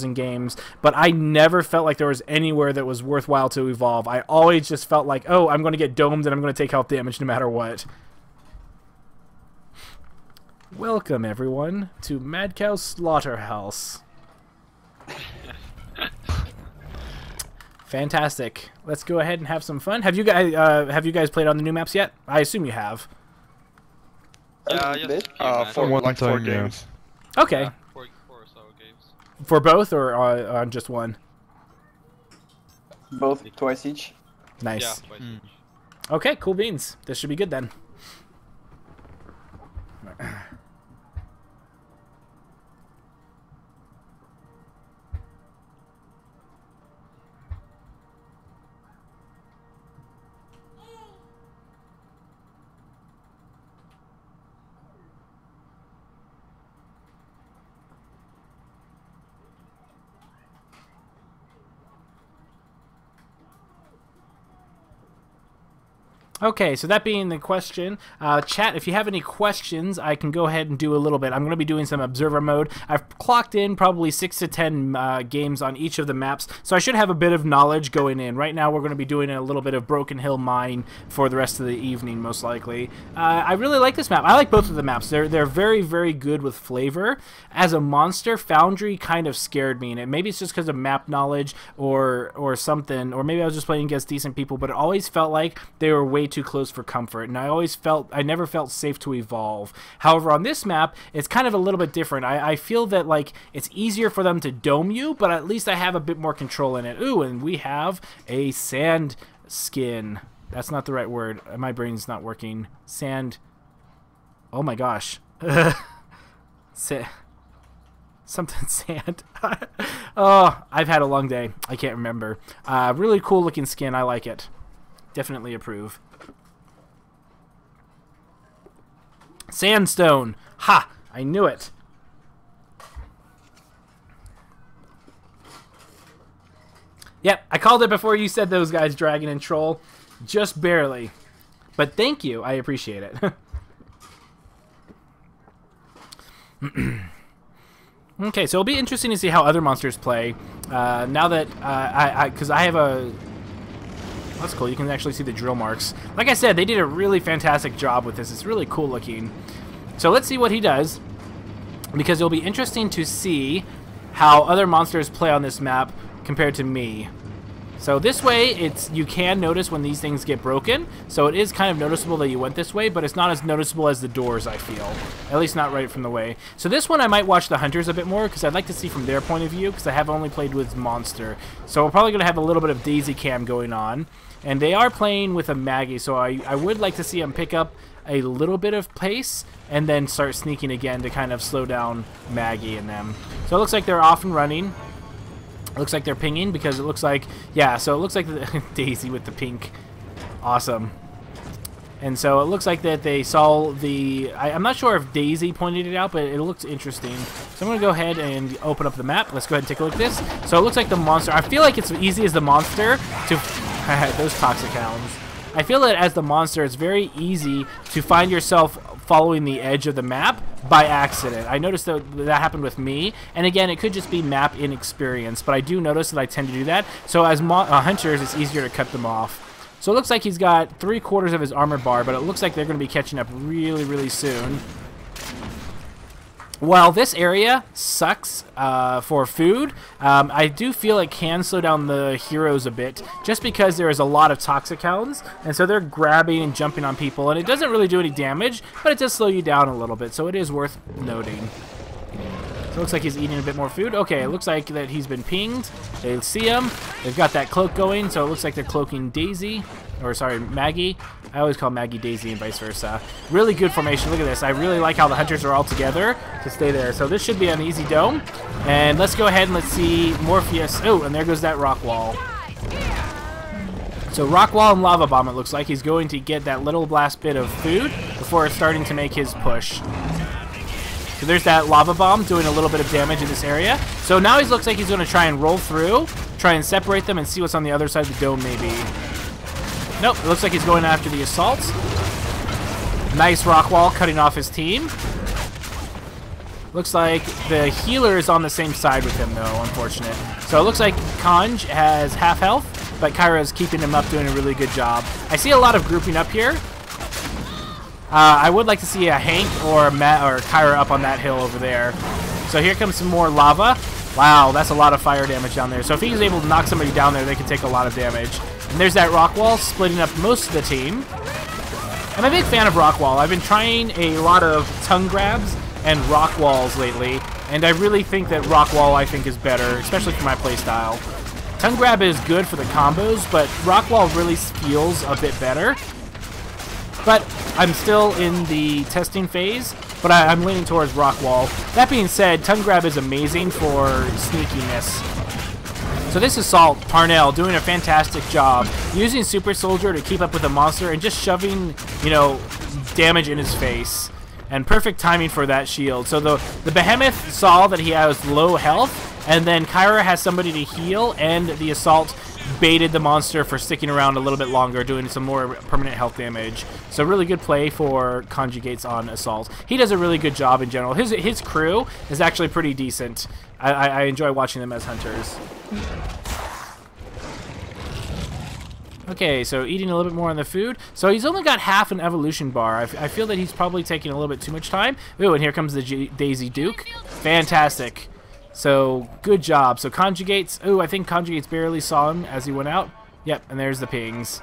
in games, but I never felt like there was anywhere that was worthwhile to evolve. I always just felt like, oh, I'm going to get domed and I'm going to take health damage no matter what. Welcome, everyone, to MaddCow Slaughterhouse. Fantastic. Let's go ahead and have some fun. Have you guys played on the new maps yet? I assume you have. Yeah, four games. Okay. Yeah, four or so games. For both or on just one? Both, twice each. Nice. Yeah, twice each. Okay, cool beans. This should be good then. Okay, so that being the question, chat, if you have any questions, I can go ahead and do a little bit. I'm going to be doing some observer mode. I've clocked in probably 6 to 10 games on each of the maps, so I should have a bit of knowledge going in. Right now, we're going to be doing a little bit of Broken Hill Mine for the rest of the evening, most likely. I really like this map. I like both of the maps. They're very, very good with flavor. As a monster, Foundry kind of scared me, and maybe it's just because of map knowledge or something, or maybe I was just playing against decent people, but it always felt like they were way too close for comfort, and I never felt safe to evolve. However, on this map, it's kind of a little bit different. I feel that like it's easier for them to dome you, but at least I have a bit more control in it. Ooh, and we have a sand skin. That's not the right word. My brain's not working. Sand. Oh my gosh. Something sand. Oh, I've had a long day. I can't remember. Really cool looking skin. I like it. Definitely approve. Sandstone. Ha! I knew it. Yep, I called it before you said those guys, Dragon and Troll. Just barely. But thank you. I appreciate it. Okay, so it'll be interesting to see how other monsters play. Now that because I have a... That's cool. You can actually see the drill marks. Like I said, they did a really fantastic job with this. It's really cool looking. So let's see what he does, because it'll be interesting to see how other monsters play on this map compared to me. So this way, you can notice when these things get broken. So it is kind of noticeable that you went this way, but it's not as noticeable as the doors, I feel. At least not right from the way. So this one, I might watch the hunters a bit more, because I'd like to see from their point of view, because I have only played with monster. So we're probably going to have a little bit of daisy cam going on. And they are playing with a Maggie, so I would like to see them pick up a little bit of pace and then start sneaking again to kind of slow down Maggie and them. So it looks like they're off and running. It looks like they're pinging because it looks like, yeah, so it looks like the Daisy with the pink. Awesome. And so it looks like that they saw the... I'm not sure if Daisy pointed it out, but it looks interesting. So I'm going to go ahead and open up the map. Let's go ahead and take a look at this. So it looks like the monster... I feel like it's as easy as the monster to... Those toxic hounds. I feel that as the monster, it's very easy to find yourself following the edge of the map by accident. I noticed that happened with me, and again, it could just be map inexperience, but I do notice that I tend to do that. So as hunters, it's easier to cut them off. So it looks like he's got 3/4 of his armor bar, but it looks like they're going to be catching up really, really soon. While this area sucks for food, I do feel it can slow down the heroes a bit, just because there is a lot of toxic hounds, and so they're grabbing and jumping on people, and it doesn't really do any damage, but it does slow you down a little bit, so it is worth noting. So it looks like he's eating a bit more food. Okay, it looks like that he's been pinged. They see him. They've got that cloak going, so it looks like they're cloaking Daisy. Or, sorry, Maggie. I always call Maggie Daisy and vice versa. Really good formation. Look at this. I really like how the hunters are all together to stay there. So this should be an easy dome. And let's go ahead and let's see Morpheus. Oh, and there goes that rock wall. So rock wall and lava bomb, it looks like. He's going to get that little last bit of food before starting to make his push. So there's that lava bomb doing a little bit of damage in this area. So now he looks like he's going to try and roll through, try and separate them and see what's on the other side of the dome maybe. Nope, it looks like he's going after the assault. Nice rock wall cutting off his team. Looks like the healer is on the same side with him, though, unfortunate. So it looks like Conj has half health, but Kyra's keeping him up, doing a really good job. I see a lot of grouping up here. I would like to see a Hank or Matt or Kyra up on that hill over there. So here comes some more lava. Wow, that's a lot of fire damage down there. So if he's able to knock somebody down there, they can take a lot of damage. And there's that rock wall splitting up most of the team. I'm a big fan of rock wall. I've been trying a lot of tongue grabs and rock walls lately, and I really think that rock wall is better, especially for my playstyle. Tongue grab is good for the combos, but rock wall really feels a bit better. But I'm still in the testing phase, but I'm leaning towards rock wall. That being said, tongue grab is amazing for sneakiness. So this is Salt, Parnell, doing a fantastic job, using Super Soldier to keep up with the monster and just shoving, you know, damage in his face. And perfect timing for that shield. So the Behemoth saw that he has low health, and then Kyra has somebody to heal, and the Assault baited the monster for sticking around a little bit longer, doing some more permanent health damage. So really good play for Conjugates on Assault. He does a really good job in general. His crew is actually pretty decent. I enjoy watching them as hunters. Okay, so eating a little bit more on the food. So he's only got half an evolution bar. I feel that he's probably taking a little bit too much time. Ooh, and here comes the Daisy Duke. Fantastic. So, good job. So, Conjugates. Ooh, I think Conjugates barely saw him as he went out. Yep, and there's the pings.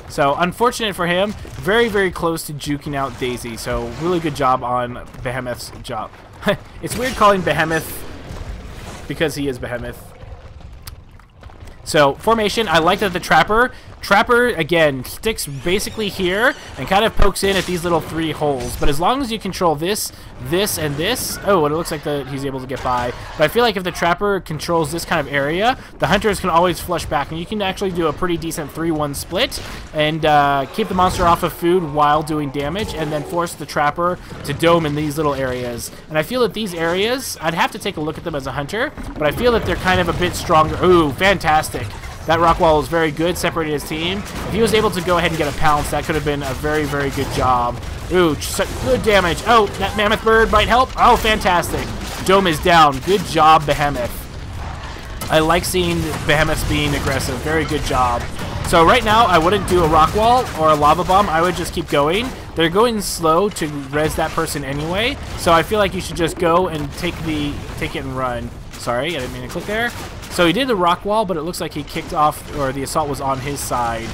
So, unfortunate for him. Very, very close to juking out Daisy. So, really good job on Behemoth's job. It's weird calling Behemoth because he is Behemoth. So, formation, I like that the Trapper, again, sticks basically here and kind of pokes in at these little 3 holes. But as long as you control this, this, and this, oh, and it looks like he's able to get by. But I feel like if the Trapper controls this kind of area, the Hunters can always flush back. And you can actually do a pretty decent 3-1 split and keep the monster off of food while doing damage, and then force the Trapper to dome in these little areas. And I feel that these areas, I'd have to take a look at them as a Hunter, but I feel that they're kind of a bit stronger. Ooh, fantastic. That rock wall was very good, separating his team. If he was able to go ahead and get a pounce, that could have been a very, very good job. Ooh, good damage. Oh, that mammoth bird might help. Oh, fantastic. Dome is down. Good job, Behemoth. I like seeing Behemoths being aggressive. Very good job. So right now, I wouldn't do a rock wall or a lava bomb. I would just keep going. They're going slow to res that person anyway, so I feel like you should just go and take it and run. Sorry, I didn't mean to click there. So he did the rock wall, but it looks like he kicked off, or the Assault was on his side.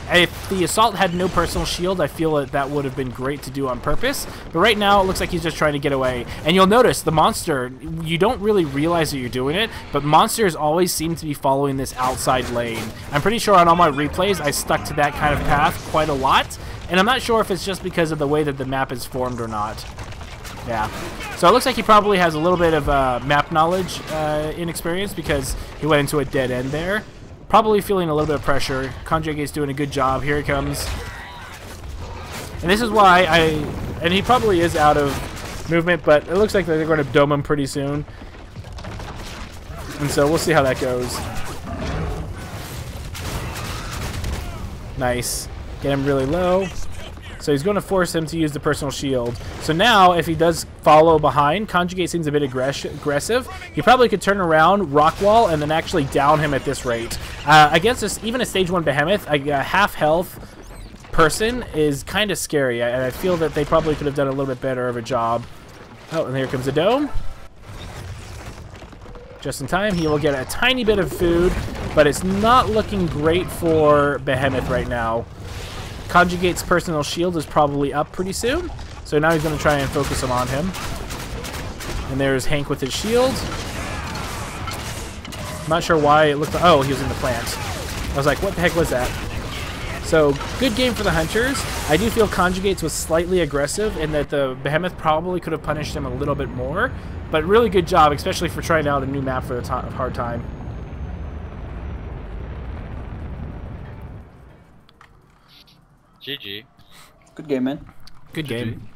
If the Assault had no personal shield, I feel that that would have been great to do on purpose. But right now, it looks like he's just trying to get away. And you'll notice, the monster, you don't really realize that you're doing it, but monsters always seem to be following this outside lane. I'm pretty sure on all my replays, I stuck to that kind of path quite a lot. And I'm not sure if it's just because of the way that the map is formed or not. Yeah. So it looks like he probably has a little bit of map knowledge inexperience because he went into a dead end there. Probably feeling a little bit of pressure. Conjugate's doing a good job. Here he comes. And this is why and he probably is out of movement, but it looks like they're going to dome him pretty soon. And so we'll see how that goes. Nice. Get him really low. So he's going to force him to use the personal shield. So now, if he does follow behind, Conjugate seems a bit aggressive. He probably could turn around, rock wall, and then actually down him at this rate. Against even a stage 1 Behemoth, a half health person is kind of scary, and I feel that they probably could have done a little bit better of a job. Oh, and here comes the dome. Just in time, he will get a tiny bit of food, but it's not looking great for Behemoth right now. Conjugate's personal shield is probably up pretty soon, so now he's going to try and focus him on him. And there's Hank with his shield. I'm not sure why it looked like... Oh, he was in the plant. I was like, what the heck was that? So, good game for the Hunters. I do feel Conjugates was slightly aggressive and that the Behemoth probably could have punished him a little bit more, but really good job, especially for trying out a new map for the hard time. GG. Good game, man. Good game.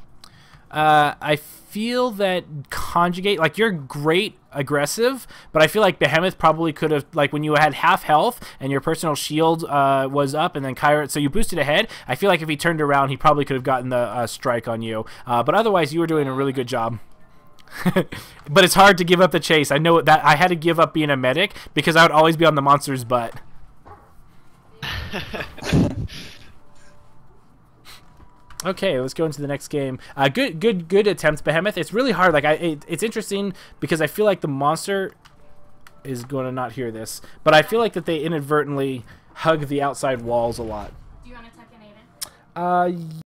I feel that Conjugate, like, you're great aggressive, but I feel like Behemoth probably could have, like when you had half health and your personal shield was up, and then Kyra, so you boosted ahead. I feel like if he turned around, he probably could have gotten the strike on you. But otherwise, you were doing a really good job. But it's hard to give up the chase. I know that I had to give up being a medic because I would always be on the monster's butt. Okay, let's go into the next game. Good attempts, Behemoth. It's really hard. Like it's interesting because I feel like the monster is going to not hear this, but I feel like that they inadvertently hug the outside walls a lot. Do you want to tuck in, Aiden?